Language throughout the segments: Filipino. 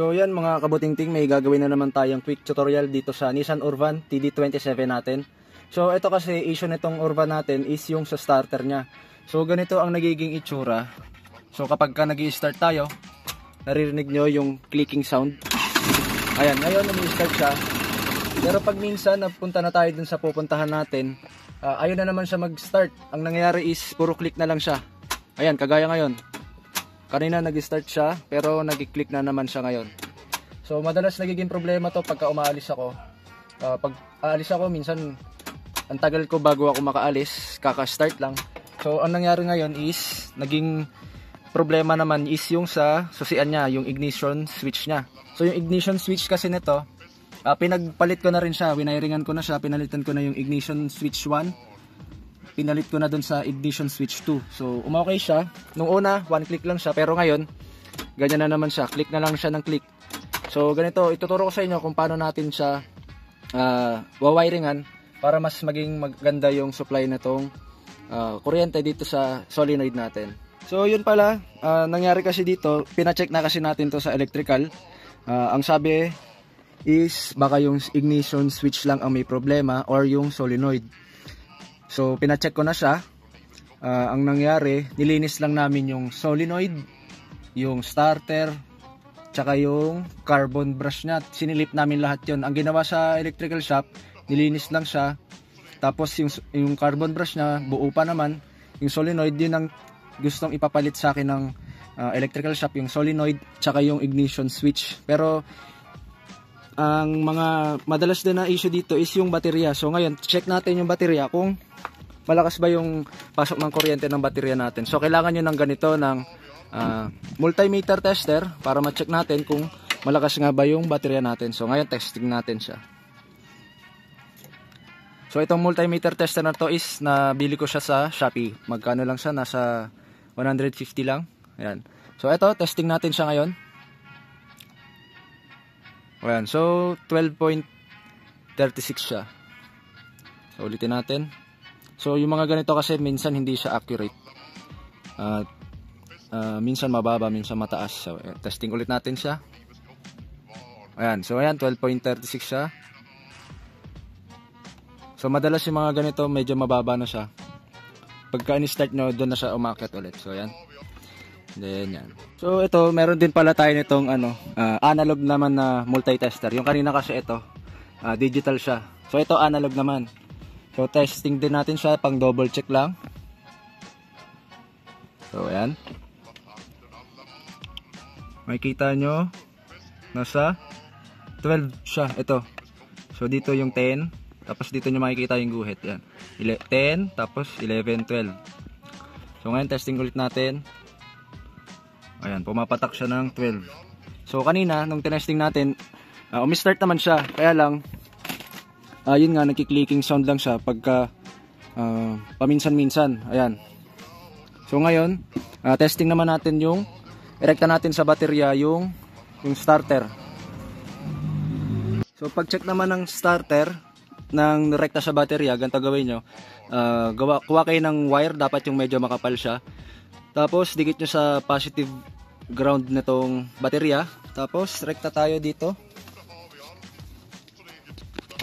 So yan mga kabutingting, may gagawin na naman tayong quick tutorial dito sa Nissan Urvan TD27 natin. So ito kasi issue nitong Urvan natin is yung sa starter nya. So ganito ang nagiging itsura. So kapag ka nag-i-start tayo, naririnig nyo yung clicking sound. Ayan, ngayon nag-i-start siya. Pero pag minsan napunta na tayo dun sa pupuntahan natin, ayun na naman siya mag-start. Ang nangyayari is puro click na lang siya. Ayan, kagaya ngayon. Kanina nag-start siya, pero nag-click na naman siya ngayon. So madalas nagiging problema to pagka umaalis ako. Pag aalis ako, minsan ang tagal ko bago ako makaalis, kaka-start lang. So ang nangyari ngayon is, naging problema naman is yung sa susian niya, yung ignition switch niya. So yung ignition switch kasi nito, pinagpalit ko na rin siya, winiringan ko na siya, pinalitan ko na yung ignition switch 1. Pinalit ko na dun sa ignition switch 2. So umokay siya. Nung una, one click lang siya, pero ngayon ganyan na naman siya, click na lang siya ng click. So ganito, ituturo ko sa inyo kung paano natin siya wawiringan para mas maging maganda yung supply na tong kuryente dito sa solenoid natin. So yun pala, nangyari kasi dito, pina-check na kasi natin to sa electrical. Ang sabi is baka yung ignition switch lang ang may problema or yung solenoid. So pina-check ko na siya. Ang nangyari, nilinis lang namin yung solenoid, yung starter, tsaka yung carbon brush niya. Sinilip namin lahat yon. Ang ginawa sa electrical shop, nilinis lang siya. Tapos yung carbon brush niya, buo pa naman. Yung solenoid, yun ang gustong ipapalit sa akin ng electrical shop, yung solenoid, tsaka yung ignition switch. Pero ang mga madalas din na issue dito is yung baterya. So ngayon, check natin yung baterya kung malakas ba yung pasok ng kuryente ng baterya natin. So kailangan nyo ng ganito, ng multimeter tester para ma-check natin kung malakas nga ba yung baterya natin. So ngayon, testing natin siya. So itong multimeter tester na to is nabili ko siya sa Shopee. Magkano lang siya? Nasa 150 lang. Ayan. So ito, testing natin siya ngayon. Ayan. So 12.36 siya. So ulitin natin. So yung mga ganito kasi minsan hindi siya accurate. Minsan mababa, minsan mataas. So testing ulit natin siya. Ayan. So ayan, 12.36 siya. So madalas yung mga ganito medyo mababa na siya. Pagka in-start nyo, doon na siya umakyat ulit. So ayan. Then yan. So ito, meron din pala tayo nitong analog naman na multi-tester. Yung kanina kasi ito, digital siya. So ito analog naman. So testing din natin siya, pang double check lang. So ayan. Makikita nyo, nasa 12 siya. Ito. So dito yung 10. Tapos dito nyo makikita yung guhit. Yan. 10, tapos 11, 12. So ngayon testing ulit natin. Ayan, pumapatak siya ng 12. So kanina, nung tinesting natin, umistart naman siya. Kaya lang, yun nga, nagki-clicking sound lang siya pagka paminsan-minsan. Ayan. So ngayon, testing naman natin yung irekta natin sa baterya yung starter. So pag-check naman ng starter ng rekta sa baterya, ganito gawin nyo. Kuha kayo ng wire, dapat yung medyo makapal siya. Tapos dikit nyo sa positive ground nitong baterya. Tapos rekta tayo dito.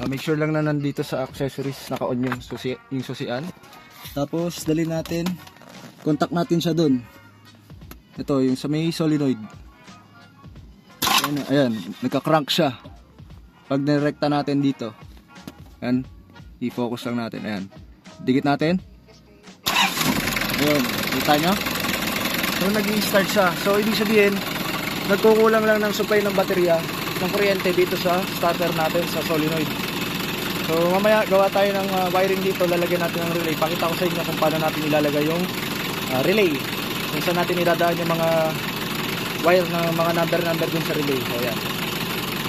Make sure lang na nandito sa accessories naka-on yung susian. Tapos dali natin, contact natin siya dun. Ito yung sa may solenoid. Ayan, nagka-crank siya. Pag nirekta natin dito, ayan, i-focus lang natin. Ayan, dikit natin. Ayan, kita nyo? So nag-i-start siya. So ibig sabihin, nagkukulang lang ng supply ng baterya ng kuryente dito sa starter natin sa solenoid. So mamaya gawa tayo ng wiring dito, lalagyan natin ng relay. Pakita ko sa inyo kung paano natin ilalagay yung relay. Kung saan natin iladaan yung mga wire ng mga number dun sa relay. So ayan,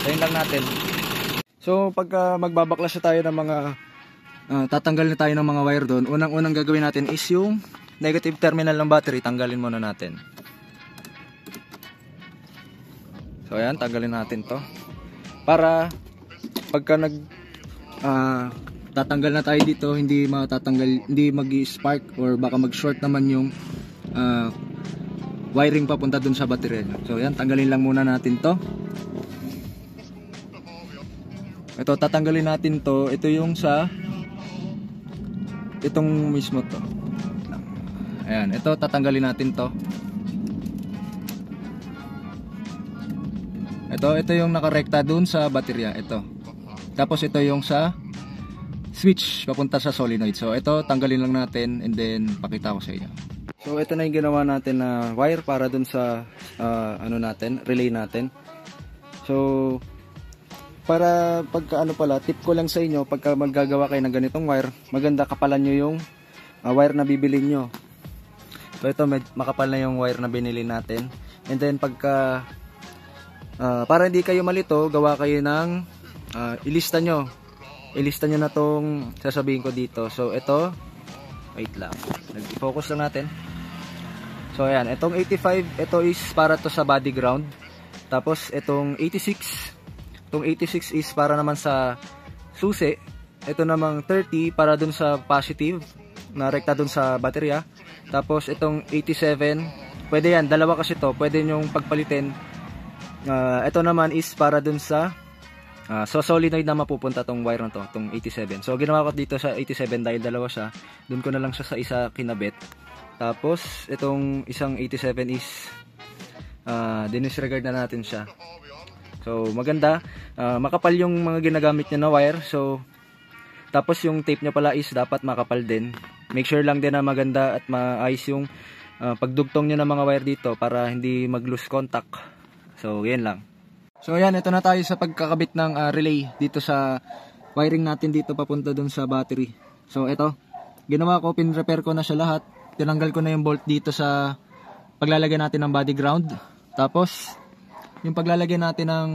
tayin lang natin. So pagka magbabaklas tayo ng mga tatanggal na tayo ng mga wire doon, unang gagawin natin is yung negative terminal ng battery, tanggalin muna natin. So ayan, tanggalin natin to para pagka tatanggal na tayo dito, hindi matatanggal, hindi mag-spark or baka mag-short naman yung wiring papunta dun sa baterya nyo. So yan, tanggalin lang muna natin to. Ito, tatanggalin natin to. Ito yung sa itong mismo to. Ayan, ito tatanggalin natin to. Ito yung nakarekta dun sa baterya. Ito. Tapos ito yung sa switch papunta sa solenoid. So ito tanggalin lang natin and then pakita ko sa inyo. So ito na yung ginawa natin na wire para dun sa ano natin, relay natin. So para pagka ano pala, tip ko lang sa inyo, pagka maggagawa kayo ng ganitong wire, maganda kapalan nyo yung wire na bibilin nyo. So ito makapal na yung wire na binili natin. And then pagka para hindi kayo malito, gawa kayo ng ilista nyo na tong sasabihin ko dito. So ito, wait lang, nag-focus lang natin. So ayan, itong 85, ito is para to sa body ground. Tapos itong 86 is para naman sa susi. Ito namang 30 para dun sa positive na rekta dun sa baterya. Tapos itong 87, pwede yan, dalawa kasi to, pwede nyong pagpalitin. Ito naman is para dun sa so solenoid na mapupunta tong wire na to, tong 87. So ginawa ko dito sa 87 dahil dalawa siya, dun ko na lang siya sa isa kinabit. Tapos itong isang 87 is dinisregard na natin siya. So maganda, makapal yung mga ginagamit niya na wire. So tapos yung tape niya pala is dapat makapal din. Make sure lang din na maganda at maayos yung pagdugtong niya ng mga wire dito para hindi mag-lose contact. So, yan lang. So, ayan. Ito na tayo sa pagkakabit ng relay dito sa wiring natin dito papunta dun sa battery. So, ito. Ginawa ko, pin-repair ko na siya lahat. Tinanggal ko na yung bolt dito sa paglalagay natin ng body ground. Tapos, yung paglalagay natin ng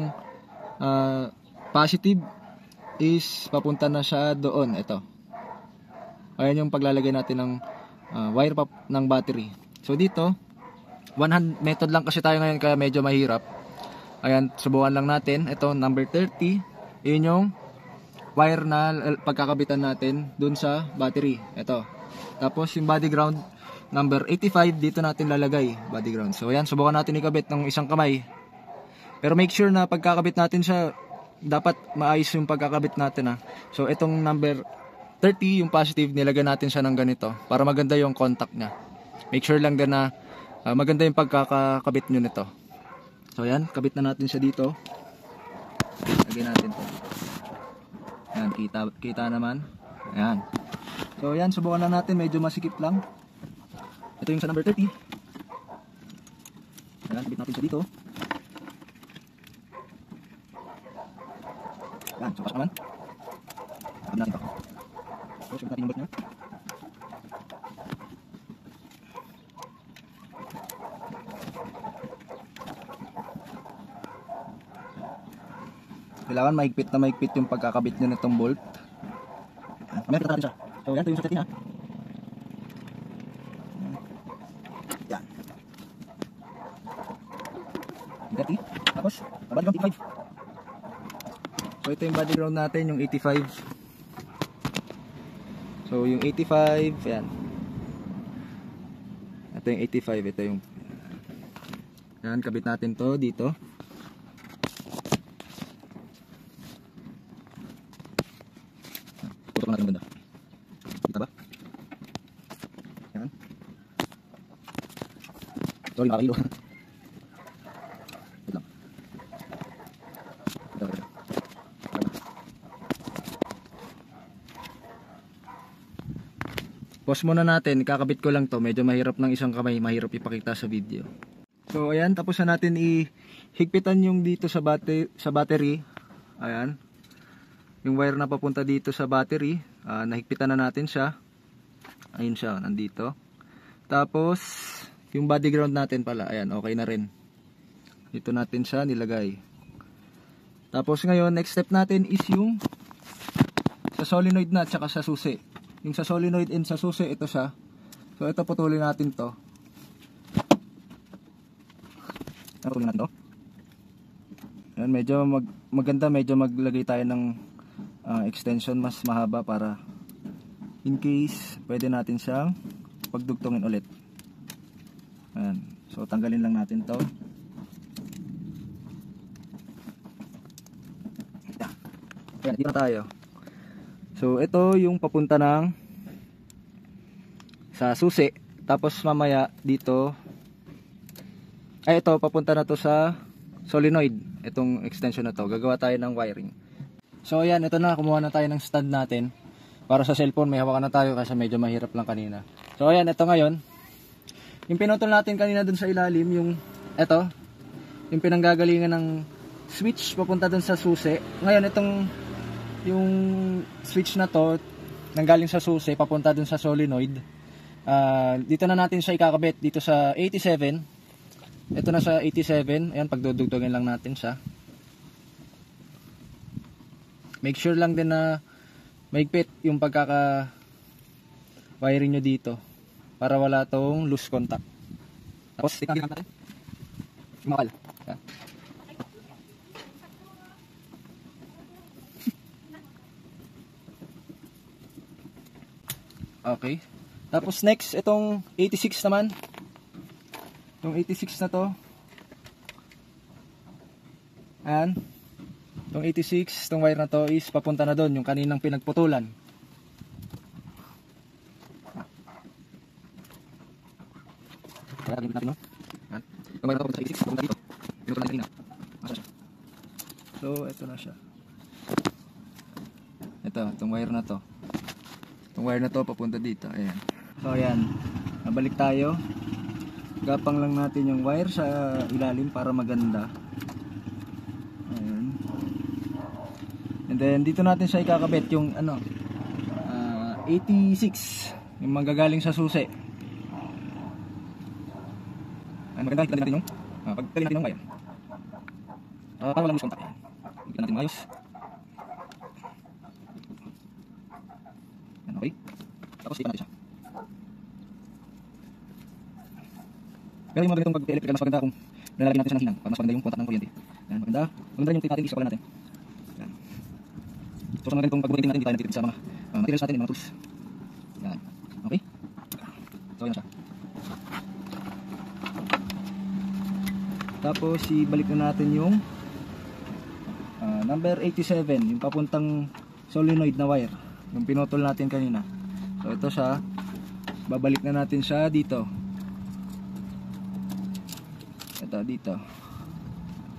positive is papunta na siya doon. Ito. Ayan yung paglalagay natin ng wire ng battery. So, dito, one hand method lang kasi tayo ngayon kaya medyo mahirap. Ayan, subukan lang natin. Ito, number 30. Yun yung wire na pagkakabitan natin dun sa battery. Ito. Tapos yung body ground, number 85, dito natin lalagay. Body ground. So ayan, subukan natin ikabit ng isang kamay. Pero make sure na pagkakabit natin siya, dapat maayos yung pagkakabit natin. So itong number 30, yung positive, nilagay natin siya ng ganito para maganda yung contact niya. Make sure lang din na maganda yung pagkakabit nyo nito. So ayan, kabit na natin siya dito. Lagyan natin to. Ayan, kita naman. Ayan. So ayan, subukan lang natin, medyo masikip lang. Ito yung sa number 30. Ayan, kabit natin siya dito. Ayan, sukas naman. Kabit natin to. So, subukan natin yung bolt niya. Kailangan mahigpit na mahigpit yung pagkakabit nyo nitong bolt. Mamaya kita natin siya. So yan, ito yung sa 30 na. Yan. 30. Tapos, body ground 85. So ito yung body ground natin, yung 85. So yung 85, yan. Ito yung 85, ito yung yan, kabit natin to dito. Putok natin ganda. Kita ba? Yan. Sorry, nakakilo. Wait lang. Ito. Pause muna natin, kakabit ko lang to. Medyo mahirap ng isang kamay, mahirap ipakita sa video. So ayan, tapos na natin ihigpitan yung dito sa battery. Ayan. Yung wire na papunta dito sa battery, nahigpitan na natin siya. Ayun siya, nandito. Tapos yung body ground natin pala, ayan, okay na rin. Dito natin siya nilagay. Tapos ngayon, next step natin is yung sa solenoid na at saka sa susi. Yung sa solenoid and sa susi, ito siya. So ito, putulin natin to. Putulin natin to. Ayan, medyo maganda, medyo maglagay tayo ng extension mas mahaba para in case pwede natin siyang pagdugtungin ulit. Ayan. So tanggalin lang natin to. Ayan, dito na tayo. So ito yung papunta ng sa susi. Tapos mamaya dito ay ito papunta na to sa solenoid. Itong extension na to. Gagawa tayo ng wiring. So ayan, ito na, kumuha na tayo ng stand natin. Para sa cellphone, may hawakan na tayo kasi medyo mahirap lang kanina. So ayan, ito ngayon. Yung pinutol natin kanina dun sa ilalim, yung ito, yung pinanggagalingan ng switch papunta dun sa susi. Ngayon itong yung switch na to nanggaling sa susi papunta dun sa solenoid. Dito na natin siya ikakabit dito sa 87. Ito na sa 87. Ayan, pagdudugtugin lang natin siya. Make sure lang din na mahigpit yung pagkaka wiring nyo dito para wala tong loose contact. Tapos tingnan natin. Makal. Ayan. Okay. Tapos next, itong 86 naman. Itong 86 na to. Ayan. Itong 86, itong wire na to is papunta na doon, yung kaninang pinagputulan. Ayan, natin, no? Ayan. Itong wire na to papunta sa 86, papunta dito. Pinutulan kanina. Masa siya. So, ito na siya. Ito, itong wire na to. Itong wire na to papunta dito. Ayan. So, ayan. Nabalik tayo. Gapang lang natin yung wire sa ilalim para maganda. Ayan. And then dito natin siya ikakabit yung ano 86 yung manggagaling sa susi. Ayan, maganda kita natin yung pagtali natin yung wire. Para walang loose contact. Bigyan natin maayos. Ayan, okay. Tapos ipan natin siya. Pero yung mga ganitong pag-electrical mas maganda kung nilalagyan natin siya ng hinang para mas maganda yung contact ng kuryente. Ayan, maganda rin yung tape natin, isa-pala natin. Ayan. So sa mga ganitong pag-wiring natin, hindi tayo nagtitipid sa mga materials natin, yung mga tools. Ayan. Okay? So ayan na siya. Tapos ibalik na natin yung number 87, yung papuntang solenoid na wire, yung pinutol natin kanina. So ito siya, babalik na natin siya dito. Ito dito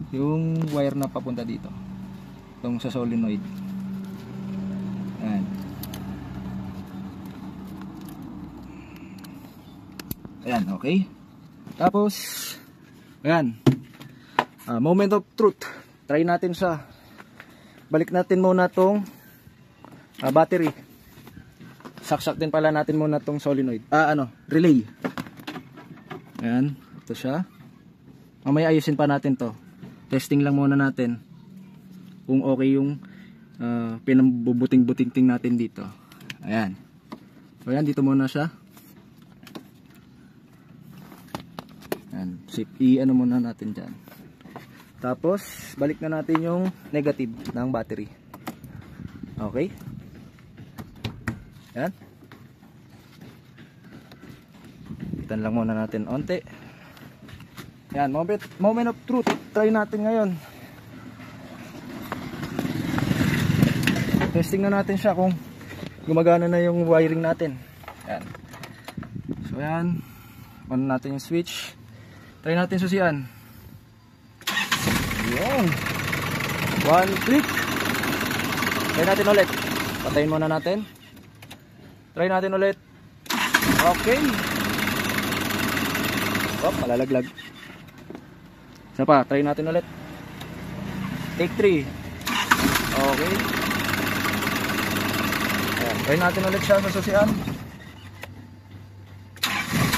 yung wire na papunta dito itong sa solenoid. Ayan. Ayan, okay. Tapos ayan, moment of truth, try natin siya. Balik natin muna tong battery. Saksak din pala natin muna tong solenoid, relay. Ayan, ito siya. Mamaya ayusin pa natin to. Testing lang muna natin kung okay yung pinambubuting-buting natin dito. Ayan. So ayan, dito muna siya. Ayan. I-ano muna natin dyan. Tapos, balik na natin yung negative ng battery. Okay. Ayan. Itan lang muna natin onte. Yan, moment of truth. Try natin ngayon. Testing na natin siya kung gumagana na yung wiring natin. Yan. So yan. On natin yung switch. Try natin susian. Yan. One click. Try natin ulit. Patayin muna natin. Try natin ulit. Okay. Oh, malalaglag. Isa pa, try natin ulit. Take 3. Okay. Ayan, try natin ulit siya sa susian.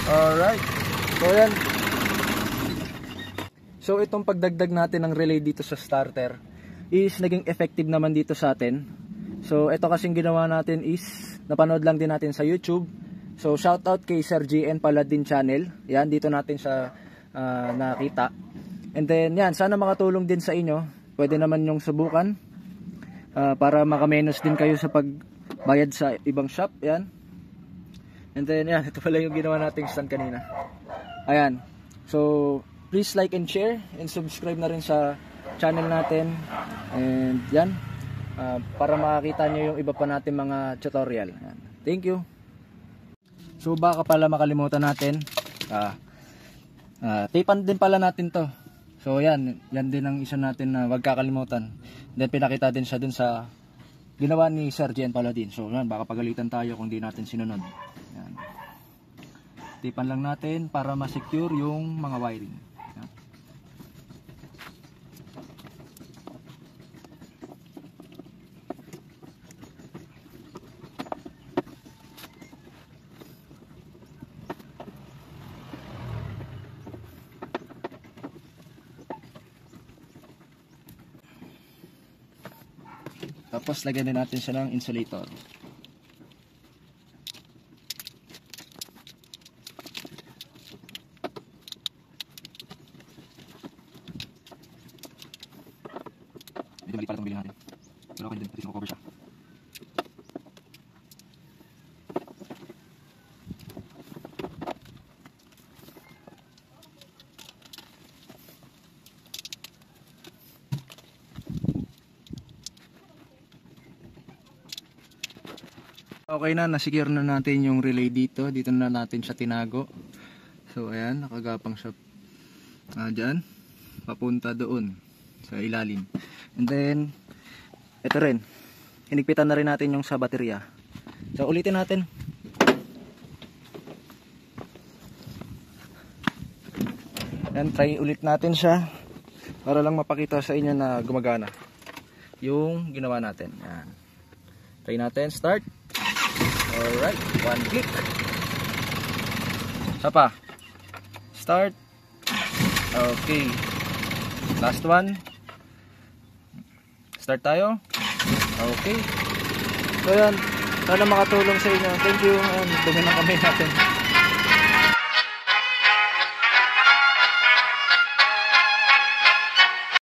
Alright. So yan. So itong pagdagdag natin ng relay dito sa starter is naging effective naman dito sa atin. So ito kasing ginawa natin is napanood lang din natin sa YouTube. So shoutout kay Sir GN Paladin channel. Yan, dito natin siya nakita. And then yan, sana makatulong din sa inyo. Pwede naman yung subukan para makamenos din kayo sa pagbayad sa ibang shop. Yan. And then yan, ito pala yung ginawa nating stand kanina. Ayan. So please like and share and subscribe na rin sa channel natin. And yan, para makakita nyo yung iba pa natin mga tutorial. Yan. Thank you. So baka pala makalimutan natin, tapean din pala natin to. So yan din ang isa natin na wag kakalimutan. Then pinakita din siya dun sa ginawa ni Sir Jen Paladin. So yan, baka pagalitan tayo kung di natin sinunod. Yan. Tapean lang natin para ma-secure yung mga wiring. Yan. Tapos lagyan din natin siya ng insulator. Medyo mali pala itong bilhin natin. Pero okay din, at least cover siya. Okay na, nasecure na natin yung relay dito. Dito na natin siya tinago. So ayan, nakagapang siya dyan, papunta doon sa ilalim. And then ito rin, hinigpitan na rin natin yung sa baterya. So ulitin natin. Yan, try ulit natin siya para lang mapakita sa inyo na gumagana yung ginawa natin. Yan. Try natin, start. Alright, one click. Isa pa. Start. Okay. Last one. Start tayo. Okay. So yan, sana makatulong sa inyo. Thank you. Dumi ng kamay natin.